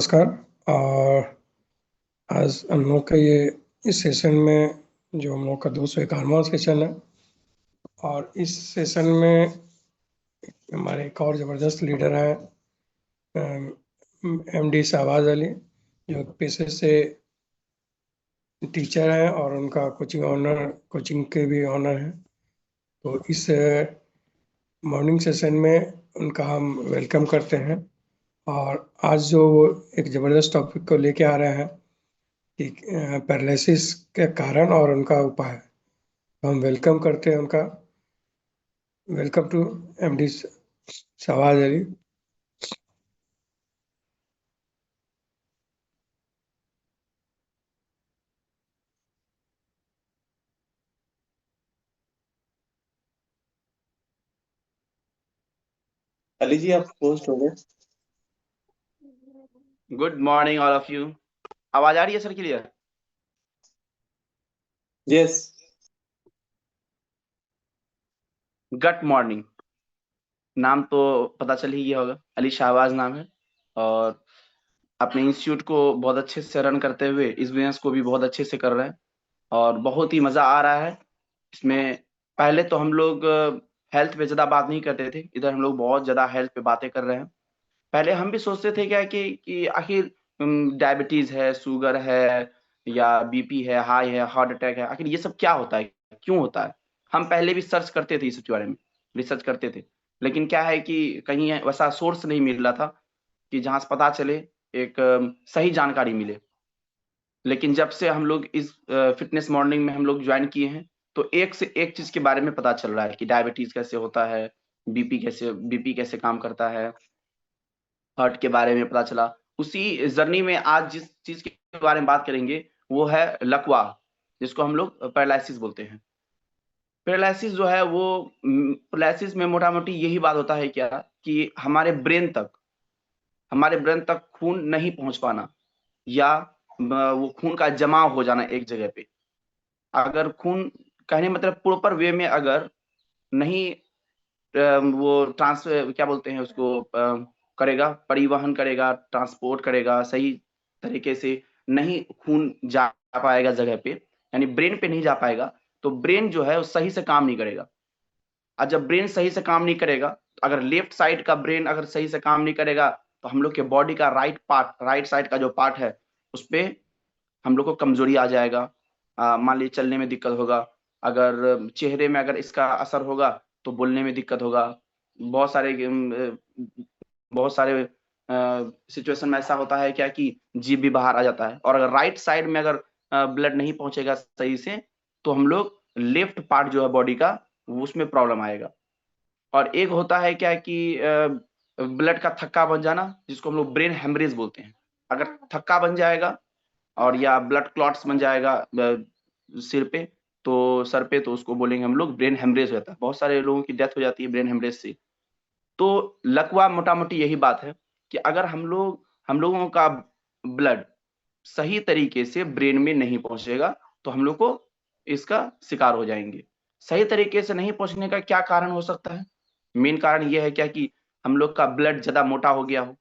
नमस्कार। और आज हम लोग का ये इस सेशन में जो हम लोग का 251वां सेशन है, और इस सेशन में हमारे एक और ज़बरदस्त लीडर हैं, एमडी शहबाज अली, जो पेशे से टीचर हैं और उनका कोचिंग के भी ऑनर हैं। तो इस मॉर्निंग सेशन में उनका हम वेलकम करते हैं। और आज जो वो एक ज़बरदस्त टॉपिक को लेके आ रहे हैं कि पैरालिसिस के कारण और उनका उपाय। तो हम वेलकम करते हैं उनका। Welcome to MD Shahbaz Ali. Ali ji, आप पोस्ट हो गए। Good morning all of you. आवाज आ रही है sir clear? Yes. Good morning. नाम तो पता चल ही गया होगा, अली शाहबाज नाम है। और अपने इंस्टीट्यूट को बहुत अच्छे से रन करते हुए इस बिजनेस को भी बहुत अच्छे से कर रहे हैं और बहुत ही मजा आ रहा है इसमें। पहले तो हम लोग हेल्थ पे ज्यादा बात नहीं करते थे, इधर हम लोग बहुत ज्यादा हेल्थ पे बातें कर रहे हैं। पहले हम भी सोचते थे क्या कि आखिर डायबिटीज है, शुगर है या बीपी है, हाई है, हार्ट अटैक है, आखिर ये सब क्या होता है, क्यों होता है। हम पहले भी सर्च करते थे इस बारे में, रिसर्च करते थे। लेकिन क्या है कि कहीं वैसा सोर्स नहीं मिल रहा था कि जहां से पता चले, एक सही जानकारी मिले। लेकिन जब से हम लोग इस फिटनेस मॉर्निंग में हम लोग ज्वाइन किए हैं, तो एक से एक चीज के बारे में पता चल रहा है कि डायबिटीज कैसे होता है, बीपी कैसे काम करता है, हर्ट के बारे में पता चला। उसी जर्नी में आज जिस चीज के बारे में बात करेंगे वो है लकवा, जिसको हम लोग पैरालिसिस बोलते हैं। पैरालिसिस जो है वो पैरालिसिस में मोटा मोटी यही बात होता है क्या कि हमारे ब्रेन तक खून नहीं पहुंच पाना, या वो खून का जमाव हो जाना एक जगह पे। अगर खून, कहने मतलब प्रॉपर वे में अगर नहीं वो क्या बोलते हैं उसको, करेगा, परिवहन करेगा, ट्रांसपोर्ट करेगा सही तरीके से, नहीं खून जा पाएगा जगह पे, यानी ब्रेन पे नहीं जा पाएगा, तो ब्रेन जो है वो सही से काम नहीं करेगा। और जब ब्रेन सही से काम नहीं करेगा, तो अगर लेफ्ट साइड का ब्रेन अगर सही से काम नहीं करेगा, तो हम लोग के बॉडी का राइट साइड का जो पार्ट है उस पे हम लोग को कमजोरी आ जाएगा। मान लीजिए चलने में दिक्कत होगा, अगर चेहरे में अगर इसका असर होगा तो बोलने में दिक्कत होगा। बहुत सारे बहुत सारे सिचुएशन में ऐसा होता है क्या कि जीभ भी बाहर आ जाता है। और अगर राइट साइड में अगर ब्लड नहीं पहुंचेगा सही से, तो हम लोग लेफ्ट पार्ट जो है बॉडी का, वो उसमें प्रॉब्लम आएगा। और एक होता है क्या कि ब्लड का थक्का बन जाना, जिसको हम लोग ब्रेन हेमरेज बोलते हैं। अगर थक्का बन जाएगा और या ब्लड क्लॉट्स बन जाएगा सिर पे, तो सर पे, तो उसको बोलेंगे हम लोग ब्रेन हेमरेज होता है। बहुत सारे लोगों की डेथ हो जाती है ब्रेन हेमरेज से। तो लकवा मोटा मोटी यही बात है कि अगर हम लोगों का ब्लड सही तरीके से ब्रेन में नहीं पहुंचेगा, तो हम लोग को इसका शिकार हो जाएंगे। सही तरीके से नहीं पहुंचने का क्या कारण हो सकता है? मेन कारण यह है क्या कि हम लोग का ब्लड ज्यादा मोटा हो गया हो।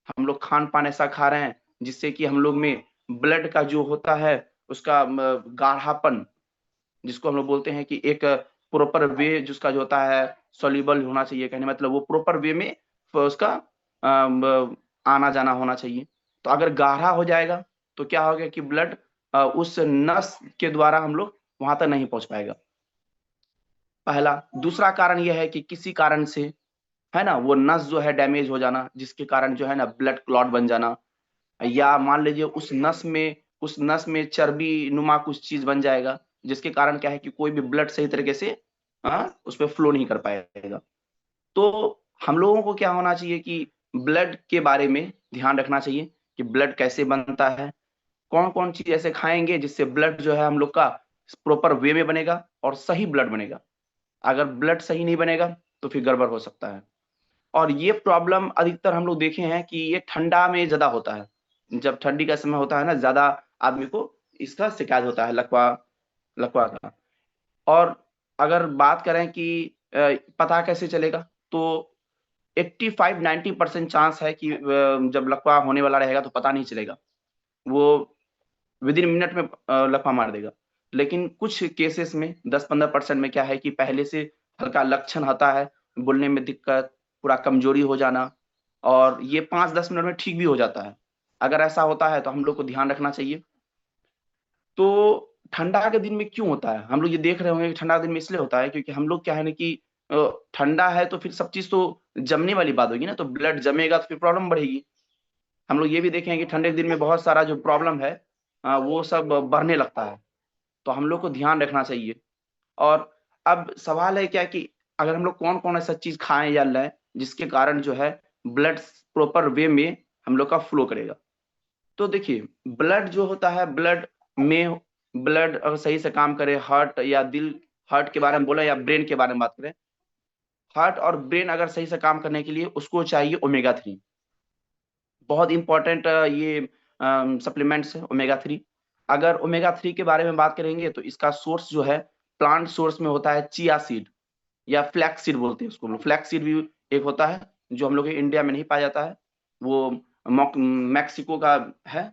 हम लोग खान पान ऐसा खा रहे हैं जिससे कि हम लोग में ब्लड का जो होता है उसका गाढ़ापन, जिसको हम लोग बोलते हैं कि एक प्रॉपर वे जिसका जो होता है सॉल्युबल होना चाहिए, कहने मतलब वो प्रॉपर वे में उसका आना जाना होना चाहिए। तो अगर गाढ़ा हो जाएगा तो क्या हो गया कि ब्लड उस नस के द्वारा हम लोग वहां तक नहीं पहुंच पाएगा। पहला। दूसरा कारण यह है कि किसी कारण से, है ना, वो नस जो है डैमेज हो जाना, जिसके कारण जो है ना ब्लड क्लॉट बन जाना। या मान लीजिए उस नस में चर्बी नुमा कुछ चीज बन जाएगा, जिसके कारण क्या है कि कोई भी ब्लड सही तरीके से उस पर फ्लो नहीं कर पाएगा। तो हम लोगों को क्या होना चाहिए कि ब्लड के बारे में ध्यान रखना चाहिए कि ब्लड कैसे बनता है, कौन कौन चीज ऐसे खाएंगे जिससे ब्लड जो है हम लोग का प्रॉपर वे में बनेगा और सही ब्लड बनेगा। अगर ब्लड सही नहीं बनेगा तो फिर गड़बड़ हो सकता है। और ये प्रॉब्लम अधिकतर हम लोग देखे हैं कि ये ठंडा में ज्यादा होता है। जब ठंडी का समय होता है ना, ज्यादा आदमी को इसका शिकायत होता है, लकवा लकवा का। और अगर बात करें कि पता कैसे चलेगा, तो 85-90% चांस है कि जब लकवा होने वाला रहेगा तो पता नहीं चलेगा, वो विद इन मिनट में लकवा मार देगा। लेकिन कुछ केसेस में 10-15% में क्या है कि पहले से हल्का लक्षण आता है, बोलने में दिक्कत, पूरा कमजोरी हो जाना, और ये 5-10 मिनट में ठीक भी हो जाता है। अगर ऐसा होता है तो हम लोग को ध्यान रखना चाहिए। तो ठंडा के दिन में क्यों होता है? हम लोग ये देख रहे होंगे कि ठंडा के दिन में इसलिए होता है क्योंकि हम लोग क्या है ना कि ठंडा है तो फिर सब चीज तो जमने वाली बात होगी ना, तो ब्लड जमेगा तो फिर प्रॉब्लम बढ़ेगी। हम लोग ये भी देखें कि ठंडे के दिन में बहुत सारा जो प्रॉब्लम है वो सब बढ़ने लगता है, तो हम लोग को ध्यान रखना चाहिए। और अब सवाल है क्या कि अगर हम लोग कौन कौन ऐसा चीज खाएं या लें जिसके कारण जो है ब्लड प्रॉपर वे में हम लोग का फ्लो करेगा। तो देखिए, ब्लड जो होता है, ब्लड अगर सही से काम करे, हार्ट या दिल, हार्ट के बारे में बोला या ब्रेन के बारे में बात करें, हार्ट और ब्रेन अगर सही से काम करने के लिए उसको चाहिए ओमेगा 3। बहुत इंपॉर्टेंट ये सप्लीमेंट्स है ओमेगा 3। अगर ओमेगा 3 के बारे में बात करेंगे तो इसका सोर्स जो है प्लांट सोर्स में होता है, चिया सीड या फ्लैक्स सीड बोलते हैं उसको। फ्लैक्स सीड भी एक होता है जो हम लोग के इंडिया में नहीं पाया जाता है, वो मैक्सिको का है,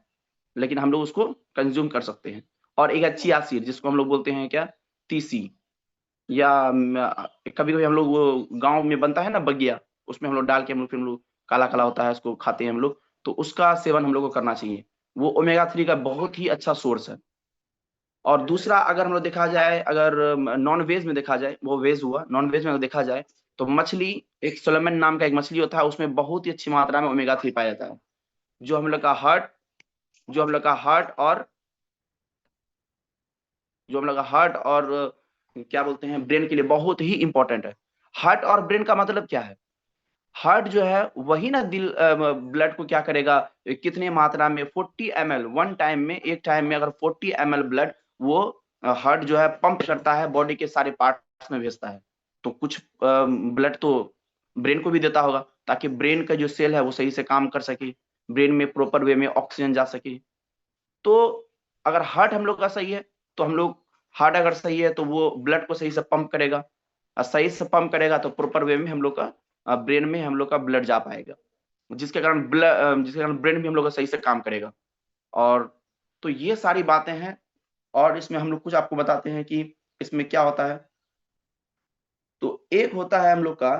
लेकिन हम लोग उसको कंज्यूम कर सकते हैं। और एक है चिया सीड जिसको हम लोग बोलते हैं क्या, तीसी, या कभी कभी हम लोग वो गांव में बनता है ना बगिया, उसमें हम लोग डाल के हम लोग फिर हम लोग काला काला होता है उसको खाते हैं हम लोग, तो उसका सेवन हम लोग को करना चाहिए। वो ओमेगा 3 का बहुत ही अच्छा सोर्स है। और दूसरा अगर हम लोग देखा जाए, अगर नॉन वेज में देखा जाए, वो वेज हुआ, नॉन वेज में अगर देखा जाए तो मछली, एक सोलमन नाम का एक मछली होता है, उसमें बहुत ही अच्छी मात्रा में ओमेगा 3 पाया जाता है, जो हम लोग का हार्ट जो हम लोग का हार्ट और जो हम लोग का हार्ट और क्या बोलते हैं, ब्रेन के लिए बहुत ही इंपॉर्टेंट है। हार्ट और ब्रेन का मतलब क्या है? हार्ट जो है वही ना दिल ब्लड को क्या करेगा, कितने मात्रा में 40 ml वन टाइम में, एक टाइम में अगर 40 ml ब्लड वो हार्ट जो है पंप करता है, बॉडी के सारे पार्ट्स में भेजता है। तो कुछ ब्लड तो ब्रेन को भी देता होगा ताकि ब्रेन का जो सेल है वो सही से काम कर सके, ब्रेन में प्रॉपर वे में ऑक्सीजन जा सके। तो अगर हार्ट हम लोग का सही है तो हम लोग, हार्ट अगर सही है तो वो ब्लड को सही से पंप करेगा, और सही से पंप करेगा तो प्रॉपर वे में हम लोग का ब्रेन में हम लोग का ब्लड जा पाएगा, जिसके कारण ब्रेन भी हम लोग का सही से काम करेगा। और तो ये सारी बातें हैं, और इसमें हम लोग कुछ आपको बताते हैं कि इसमें क्या होता है। तो एक होता है हम लोग का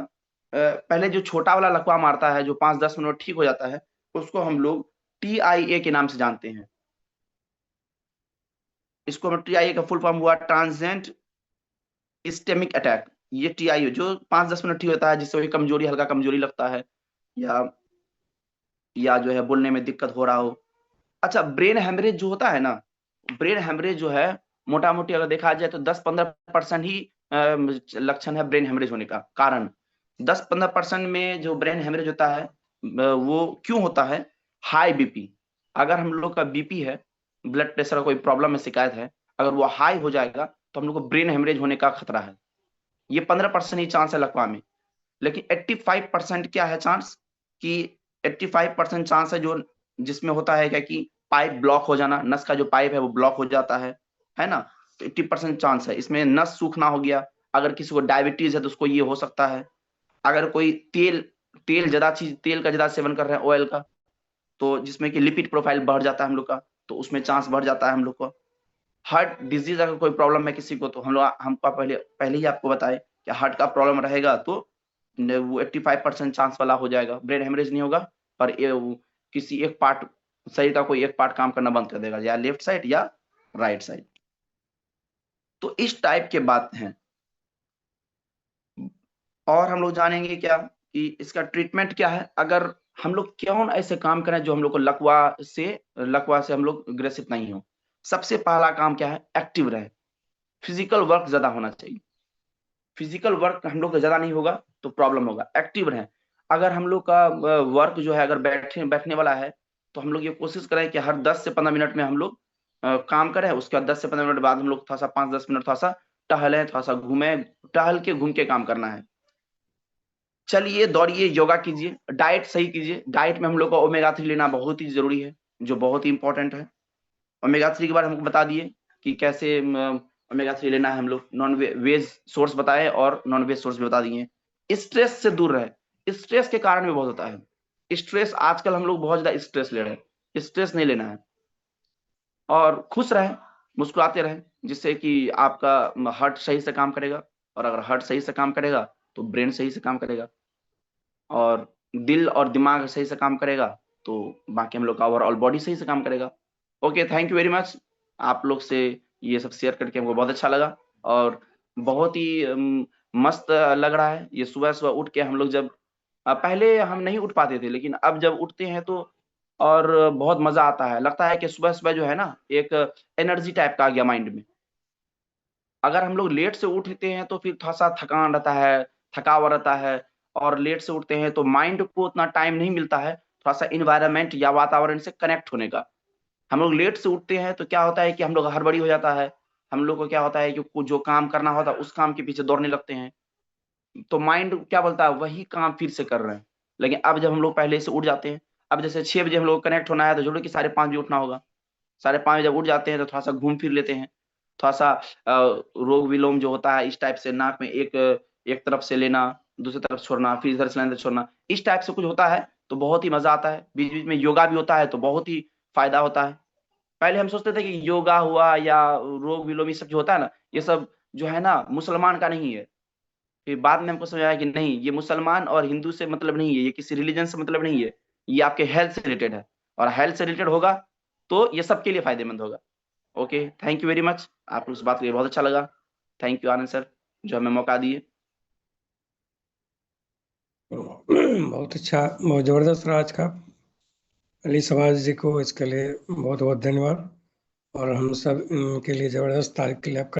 पहले जो छोटा वाला लकवा मारता है जो 5-10 मिनट ठीक हो जाता है, उसको हम लोग TIA के नाम से जानते हैं। इसको हम TIA का फुल फॉर्म हुआ ट्रांजिएंट इस्टेमिक अटैक। ये TIA जो 5-10 मिनट ठीक होता है, जिससे कमजोरी, हल्का कमजोरी लगता है, या जो है बोलने में दिक्कत हो रहा हो। अच्छा, ब्रेन हेमरेज जो होता है ना, ब्रेन हेमरेज जो है मोटा मोटी अगर देखा जाए तो 10-15% ही लक्षण है ब्रेन हेमरेज होने का कारण। 10-15% में जो ब्रेन हेमरेज होता है वो क्यों होता है? हाई बीपी, अगर हम लोग का बीपी है, ब्लड प्रेशर का कोई प्रॉब्लम में शिकायत है, अगर वो हाई हो जाएगा तो हम लोग को ब्रेन हेमरेज होने का खतरा है। ये 15% ही चांस है लकवा में, लेकिन 85% क्या है चांस कि 85% चांस है जो जिसमें होता है क्या कि पाइप ब्लॉक हो जाना, नस का जो पाइप है वो ब्लॉक हो जाता है ना। तो 80% चांस है इसमें नस सूखना हो गया। अगर किसी को डायबिटीज है तो उसको ये हो सकता है। अगर कोई तेल का ज्यादा सेवन कर रहे हैं, ऑयल का, तो जिसमें कि लिपिड प्रोफाइल बढ़ जाता है हम लोग का, तो उसमें चांस बढ़ जाता है हम लोग को। हार्ट डिजीज अगर कोई प्रॉब्लम है किसी को, तो हमको पहले ही आपको बताए कि हार्ट का प्रॉब्लम रहेगा तो वो 85% चांस वाला हो जाएगा, ब्रेन हेमरेज नहीं होगा, पर किसी एक पार्ट, शरीर का कोई एक पार्ट काम करना बंद कर देगा, या लेफ्ट साइड या राइट साइड। तो इस टाइप के बात हैं। और हम लोग जानेंगे क्या कि इसका ट्रीटमेंट क्या है, अगर हम लोग क्यों ऐसे काम करें जो हम लोग को लकवा से हम लोग ग्रसित नहीं हो। सबसे पहला काम क्या है? एक्टिव रहे, फिजिकल वर्क ज्यादा होना चाहिए। फिजिकल वर्क हम लोग का ज्यादा नहीं होगा तो प्रॉब्लम होगा। एक्टिव रहें। अगर हम लोग का वर्क जो है अगर बैठने वाला है, तो हम लोग ये कोशिश करें कि हर 10 से 15 मिनट में हम लोग काम करें। उसके बाद 10 से 15 मिनट बाद हम लोग थोड़ा सा 5-10 मिनट थोड़ा सा टहलें, थोड़ा सा घूमें, घूम के काम करना है। चलिए, दौड़िए, योगा कीजिए, डाइट सही कीजिए। डाइट में हम लोग को ओमेगा 3 लेना बहुत ही जरूरी है, जो बहुत ही इंपॉर्टेंट है। ओमेगा 3 के बारे में हमको बता दिए कि कैसे ओमेगा 3 लेना है हम लोग। नॉन वेज सोर्स बताए और नॉन वेज सोर्स भी बता दिए। स्ट्रेस से दूर रहे। स्ट्रेस के कारण भी बहुत होता है। स्ट्रेस आजकल हम लोग बहुत ज्यादा स्ट्रेस ले रहे हैं, स्ट्रेस नहीं लेना है और खुश रहें, मुस्कुराते रहें, जिससे कि आपका हार्ट सही से काम करेगा, और अगर हार्ट सही से काम करेगा तो ब्रेन सही से काम करेगा, और दिल और दिमाग सही से काम करेगा तो बाकी हम लोग का ओवरऑल बॉडी सही से काम करेगा। Okay, thank you very much. आप लोग से ये सब शेयर करके हमको बहुत अच्छा लगा और बहुत ही मस्त लग रहा है। ये सुबह-सुबह उठ के हम लोग जब पहले हम नहीं उठ पाते थे, लेकिन अब जब उठते हैं तो और बहुत मज़ा आता है। लगता है कि सुबह-सुबह जो है ना, एक एनर्जी टाइप का आ गया माइंड में। अगर हम लोग लेट से उठते हैं तो फिर थोड़ा-सा थकान रहता है, थका हुआ रहता है, और लेट से उठते हैं तो माइंड को उतना टाइम नहीं मिलता है, थोड़ा-सा एनवायरनमेंट या वातावरण से कनेक्ट होने का। हम लोग लेट से उठते हैं तो क्या होता है कि हम लोग हड़बड़ी हो जाता है। हम लोग को क्या होता है कि कुछ जो काम करना होता है, उस काम के पीछे दौड़ने लगते हैं। तो माइंड क्या बोलता है, वही काम फिर से कर रहे हैं। लेकिन अब जब हम लोग पहले से उठ जाते हैं, अब जैसे 6 बजे हम लोग को कनेक्ट होना है तो ज़रूरी कि साढ़े 5 बजे उठना होगा। साढ़े 5 बजे जब उठ जाते हैं तो थोड़ा-सा घूम फिर लेते हैं। थोड़ा-सा रोग-विलोम जो होता है इस टाइप से नाक में एक एक तरफ से लेना, दूसरी तरफ छोड़ना, फिर इधर से लेना, इधर छोड़ना, इस टाइप से कुछ होता है तो बहुत ही मज़ा आता है। बीच-बीच में योगा भी होता है तो बहुत ही फ़ायदा होता है। पहले हम सोचते थे कि योगा हुआ या रोग-विलोम ये सब जो होता है ना, ये सब जो है ना मुसलमान का नहीं है। फिर बाद में हमको समझ आया कि नहीं, ये मुसलमान और हिंदू से मतलब नहीं है, ये किसी रिलीजन से मतलब नहीं है, ये आपके हेल्थ से रिलेटेड है, और हेल्थ से रिलेटेड होगा तो ये सबके लिए फ़ायदेमंद होगा। Okay, thank you very much. आप लोग से बात करके बहुत अच्छा लगा। थैंक यू आनंद सर, जो हमें मौका दिए। बहुत अच्छा, बहुत ज़बरदस्त रहा आज का। अली शहबाज जी को इसके लिए बहुत-बहुत धन्यवाद, और हम सब के लिए ज़बरदस्त तारीफ़ के लिए आपका